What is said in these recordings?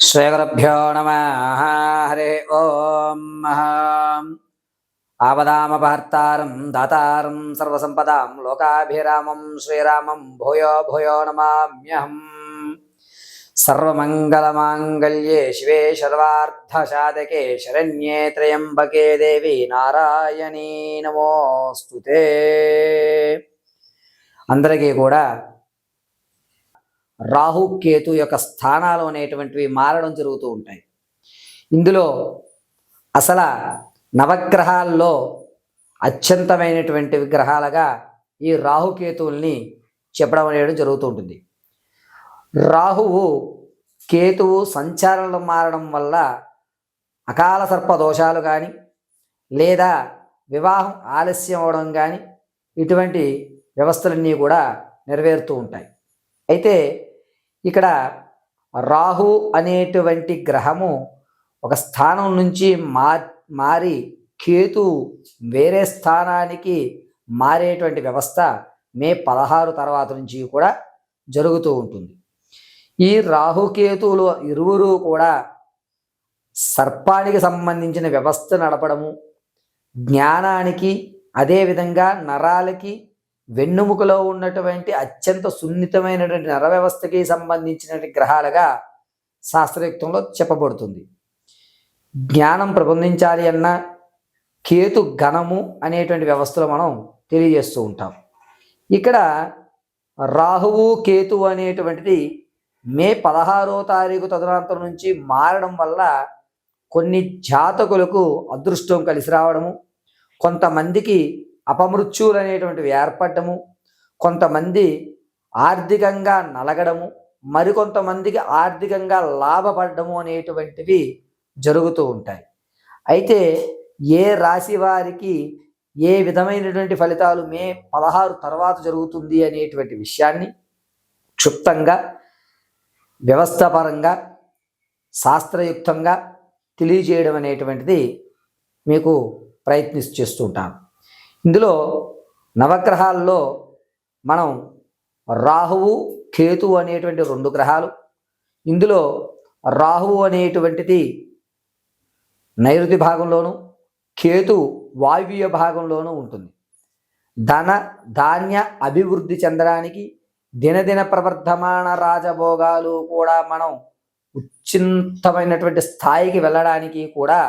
శ్రీగురుభ్యో నమః. హరి ఓం. ఆపదామపహర్తారం దాతారం సర్వసంపదాం లోకాభిరామం శ్రీరామం భూయో భూయో నమామ్యహం. సర్వమంగళమాంగళ్యే శివే సర్వార్థసాధకే శరణ్యే త్రయంబకే దేవి నారాయణీ నమోస్తుతే. అందరికీ కూడా రాహు కేతు యొక్క స్థానాలు అనేటువంటివి మారడం జరుగుతూ ఉంటాయి. ఇందులో అసలు నవగ్రహాల్లో అత్యంతమైనటువంటి విగ్రహాలుగా ఈ రాహుకేతువుల్ని చెప్పడం అనేది జరుగుతూ ఉంటుంది. రాహువు కేతువు సంచారాలు మారడం వల్ల అకాల సర్ప దోషాలు కానీ లేదా వివాహం ఆలస్యం అవడం కానీ ఇటువంటి వ్యవస్థలన్నీ కూడా నెరవేరుతూ ఉంటాయి. అయితే ఇక్కడ రాహు అనేటువంటి గ్రహము ఒక స్థానం నుంచి మారి కేతు వేరే స్థానానికి మారేటువంటి వ్యవస్థ మే 16 తర్వాత నుంచి కూడా జరుగుతూ ఉంటుంది. ఈ రాహుకేతువులు ఇరువురు కూడా సర్పానికి సంబంధించిన వ్యవస్థ నడపడము, జ్ఞానానికి అదేవిధంగా నరాలకి వెన్నుముకలో ఉన్నటువంటి అత్యంత సున్నితమైనటువంటి నర వ్యవస్థకి సంబంధించినటువంటి గ్రహాలుగా శాస్త్రయుక్తంలో చెప్పబడుతుంది. జ్ఞానం ప్రబోధించాలి అన్న కేతు గణము అనేటువంటి వ్యవస్థలో మనం తెలియజేస్తూ ఉంటాం. ఇక్కడ రాహువు కేతు అనేటువంటిది మే 16వ తారీఖు తదనంతరం నుంచి మారడం వల్ల కొన్ని జాతకులకు అదృష్టం కలిసి రావడము, కొంతమందికి అపమృత్యువులు అనేటువంటివి ఏర్పడము, కొంతమంది ఆర్థికంగా నలగడము, మరికొంతమందికి ఆర్థికంగా లాభపడము అనేటువంటివి జరుగుతూ ఉంటాయి. అయితే ఏ రాశి వారికి ఏ విధమైనటువంటి ఫలితాలు మే 16 తర్వాత జరుగుతుంది అనేటువంటి విషయాన్ని క్షుప్తంగా వ్యవస్థాపరంగా శాస్త్రయుక్తంగా తెలియజేయడం అనేటువంటిది మీకు చేస్తూ ఉంటాను. ఇందులో నవగ్రహాల్లో మనం రాహువు కేతు అనేటువంటి 2 గ్రహాలు. ఇందులో రాహువు అనేటువంటిది నైరుతి భాగంలోను, కేతు వాయువ్య భాగంలోనూ ఉంటుంది. ధన ధాన్య అభివృద్ధి చెందడానికి, దినదిన ప్రవర్ధమాన రాజభోగాలు కూడా మనం ఉచ్చింతమైనటువంటి స్థాయికి వెళ్ళడానికి కూడా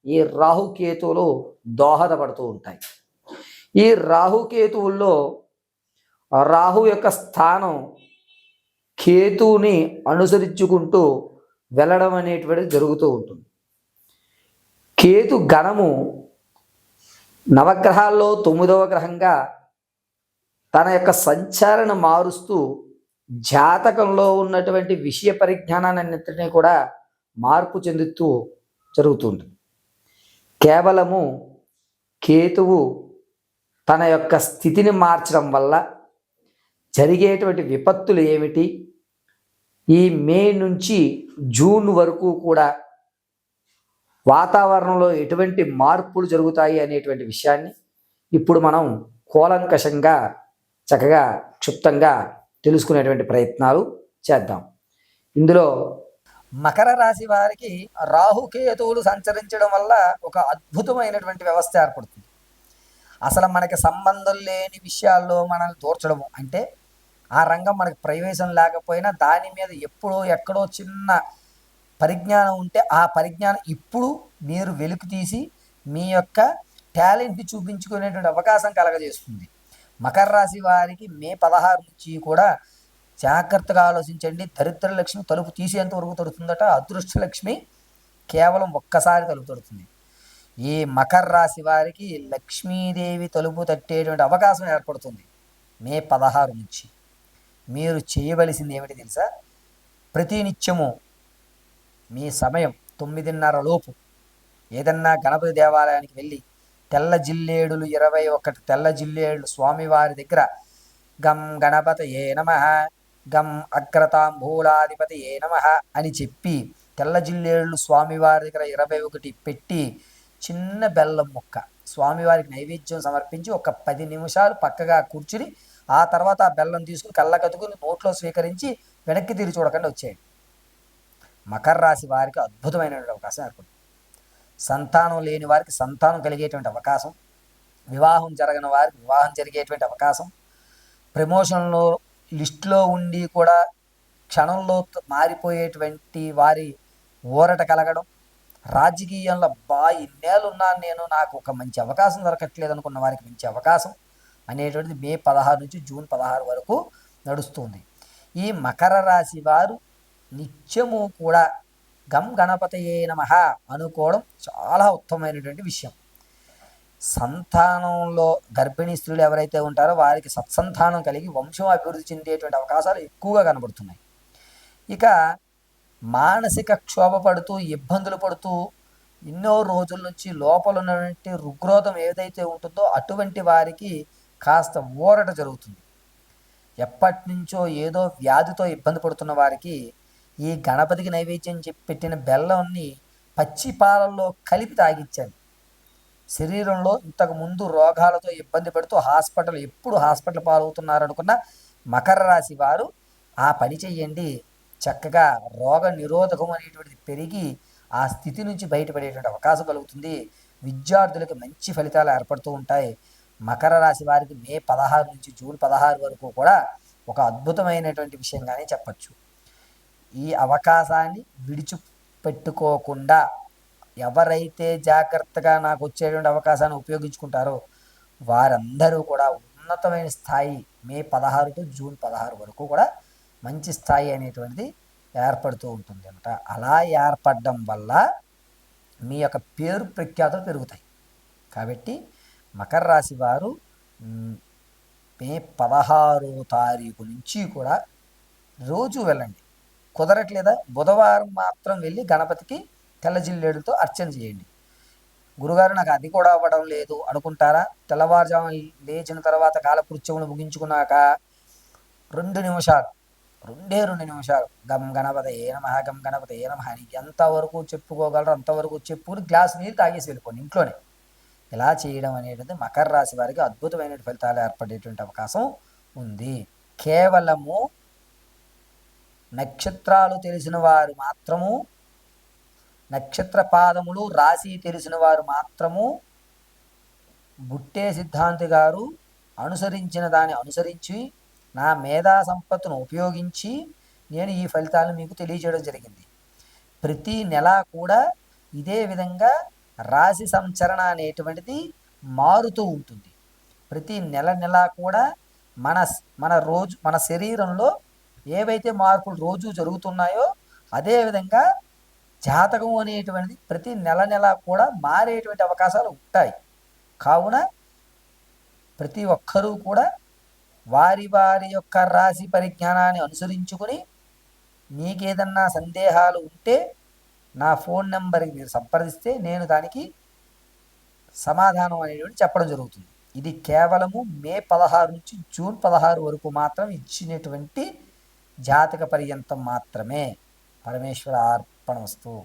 ఈ రాహుకేతువులు దోహదపడుతూ ఉంటాయి. ఈ రాహుకేతువుల్లో రాహు యొక్క స్థానం కేతువుని అనుసరించుకుంటూ వెళ్ళడం అనేటువంటిది జరుగుతూ ఉంటుంది. కేతు గణము నవగ్రహాల్లో 9వ గ్రహంగా తన యొక్క సంచారణ మారుస్తూ జాతకంలో ఉన్నటువంటి విషయ పరిజ్ఞానాన్నింటినీ కూడా మార్పు చెందుతూ జరుగుతుంది. కేవలము కేతువు తన యొక్క స్థితిని మార్చడం వల్ల జరిగేటువంటి విపత్తులు ఏమిటి, ఈ మే నుంచి జూన్ వరకు కూడా వాతావరణంలో ఎటువంటి మార్పులు జరుగుతాయి అనేటువంటి విషయాన్ని ఇప్పుడు మనం కూలంకషంగా చక్కగా క్షుప్తంగా తెలుసుకునేటువంటి ప్రయత్నాలు చేద్దాం. ఇందులో మకర రాశి వారికి రాహుకేతువులు సంచరించడం వల్ల ఒక అద్భుతమైనటువంటి వ్యవస్థ ఏర్పడుతుంది. అసలు మనకి సంబంధం లేని విషయాల్లో మనల్ని దూర్చడము అంటే ఆ రంగం మనకి ప్రవేశం లేకపోయినా దాని మీద ఎప్పుడో ఎక్కడో చిన్న పరిజ్ఞానం ఉంటే ఆ పరిజ్ఞానం ఇప్పుడు మీరు వెలుగు తీసి మీ యొక్క టాలెంట్ని చూపించుకునేటువంటి అవకాశం కలగజేస్తుంది. మకర రాశి వారికి మే 16 నుంచి కూడా జాగ్రత్తగా ఆలోచించండి. దరిద్ర లక్ష్మి తలుపు తీసేంత వరకు తడుతుందట, అదృష్ట లక్ష్మి కేవలం ఒక్కసారి తలుపు తడుతుంది. ఈ మకర రాశి వారికి లక్ష్మీదేవి తలుపు తట్టేటువంటి అవకాశం ఏర్పడుతుంది మే 16 నుంచి. మీరు చేయవలసింది ఏమిటి తెలుసా? ప్రతినిత్యము మీ సమయం 9:30 లోపు ఏదన్నా గణపతి దేవాలయానికి వెళ్ళి తెల్ల జిల్లేడులు 21 తెల్ల జిల్లేడులు స్వామివారి దగ్గర గం గణపతయే నమః, గం అగ్రతాంబూలాధిపతయే నమః అని చెప్పి తెల్ల జిల్లేడులు స్వామివారి దగ్గర 21 పెట్టి చిన్న బెల్లం ముక్క స్వామివారికి నైవేద్యం సమర్పించి ఒక 10 నిమిషాలు పక్కగా కూర్చుని ఆ తర్వాత ఆ బెల్లం తీసుకుని కళ్ళకతుకుని నోట్లో స్వీకరించి వెనక్కి తిరిగి చూడకుండా వచ్చేయండి. మకర రాశి వారికి అద్భుతమైనటువంటి అవకాశం ఏర్పడుతుంది. సంతానం లేని వారికి సంతానం కలిగేటువంటి అవకాశం, వివాహం జరగని వారికి వివాహం జరిగేటువంటి అవకాశం, ప్రమోషన్లో లిస్టులో ఉండి కూడా క్షణంలో మారిపోయేటువంటి వారి ఊరట కలగడం, రాజకీయంలో ఇన్నేళ్ళున్నాను నేను, నాకు ఒక మంచి అవకాశం దొరకట్లేదు అనుకున్న వారికి మంచి అవకాశం అనేటువంటిది మే 16 నుంచి జూన్ 16 వరకు నడుస్తుంది. ఈ మకర రాశి వారు నిత్యము కూడా గం గణపతయే నమః అనుకోవడం చాలా ఉత్తమమైనటువంటి విషయం. సంతానంలో గర్భిణీ స్త్రీలు ఎవరైతే ఉంటారో వారికి సత్సంతానం కలిగి వంశం అభివృద్ధి చెందేటువంటి అవకాశాలు ఎక్కువగా కనబడుతున్నాయి. ఇక మానసిక క్షోభ పడుతూ ఇబ్బందులు పడుతూ ఎన్నో రోజుల నుంచి లోపల ఉన్నటువంటి రుగ్రోధం ఏదైతే ఉంటుందో అటువంటి వారికి కాస్త ఊరట జరుగుతుంది. ఎప్పటి నుంచో ఏదో వ్యాధితో ఇబ్బంది పడుతున్న వారికి ఈ గణపతికి నైవేద్యం పెట్టిన బెల్లంని పచ్చి పాలల్లో కలిపి తాగించండి. శరీరంలో ఇంతకుముందు రోగాలతో ఇబ్బంది పడుతూ ఎప్పుడు హాస్పిటల్ పాలవుతున్నారనుకున్న మకర రాశి వారు ఆ పని చెయ్యండి. చక్కగా రోగ నిరోధకం అనేటువంటిది పెరిగి ఆ స్థితి నుంచి బయటపడేటువంటి అవకాశం కలుగుతుంది. విద్యార్థులకు మంచి ఫలితాలు ఏర్పడుతూ ఉంటాయి. మకర రాశి వారికి మే 16 నుంచి జూన్ 16 వరకు కూడా ఒక అద్భుతమైనటువంటి విషయంగానే చెప్పచ్చు. ఈ అవకాశాన్ని విడిచిపెట్టుకోకుండా ఎవరైతే జాగ్రత్తగా నాకు వచ్చేటువంటి అవకాశాన్ని ఉపయోగించుకుంటారో వారందరూ కూడా ఉన్నతమైన స్థాయి మే 16 టు జూన్ 16 వరకు కూడా మంచి స్థాయి అనేటువంటిది ఏర్పడుతూ ఉంటుంది అన్నమాట. అలా ఏర్పడడం వల్ల మీ యొక్క పేరు ప్రఖ్యాతులు పెరుగుతాయి. కాబట్టి మకర రాశి వారు మే 16వ తారీఖు నుంచి కూడా రోజు వెళ్ళండి. కుదరట్లేదా బుధవారం మాత్రం వెళ్ళి గణపతికి తెల్లజిల్లేడుతో అర్చన చేయండి. గురుగారు నాకు అది కూడా అవ్వడం లేదు అనుకుంటారా? తెల్లవారుజాము లేచిన తర్వాత కాలకృత్యములు ముగించుకున్నాక 2 నిమిషాలు గం గణపతయే నమః గం గణపతయే నమః అని ఎంతవరకు చెప్పుకోగలరో అంతవరకు చెప్పుకుని గ్లాసు నీళ్ళు తాగేసి వెళ్ళిపోండి ఇంట్లోనే. ఇలా చేయడం అనేది మకర రాశి వారికి అద్భుతమైన ఫలితాలు ఏర్పడేటువంటి అవకాశం ఉంది. కేవలము నక్షత్రాలు తెలిసిన వారు మాత్రము, నక్షత్ర పాదములు రాశి తెలిసిన వారు మాత్రము గుట్టే సిద్ధాంతి గారు అనుసరించిన దాన్ని అనుసరించి నా మేధా సంపత్తును ఉపయోగించి నేను ఈ ఫలితాలను మీకు తెలియజేయడం జరిగింది. ప్రతి నెల కూడా ఇదే విధంగా రాశి సంచరణ అనేటువంటిది మారుతూ ఉంటుంది. ప్రతి నెల కూడా మన శరీరంలో ఏవైతే మార్పులు రోజు జరుగుతున్నాయో అదేవిధంగా జాతకం అనేటువంటిది ప్రతి నెల కూడా మారేటువంటి అవకాశాలు ఉంటాయి. కావున ప్రతి ఒక్కరూ కూడా వారి యొక్క రాశి పరిజ్ఞానాన్ని అనుసరించుకొని మీకేదన్నా సందేహాలు ఉంటే నా ఫోన్ నెంబర్కి మీరు సంప్రదిస్తే నేను దానికి సమాధానం అనేటువంటి చెప్పడం జరుగుతుంది. ఇది కేవలము మే 16 నుంచి జూన్ 16 వరకు మాత్రం ఇచ్చినటువంటి జాతక పర్యంతం మాత్రమే. పరమేశ్వర అర్పణమస్తు.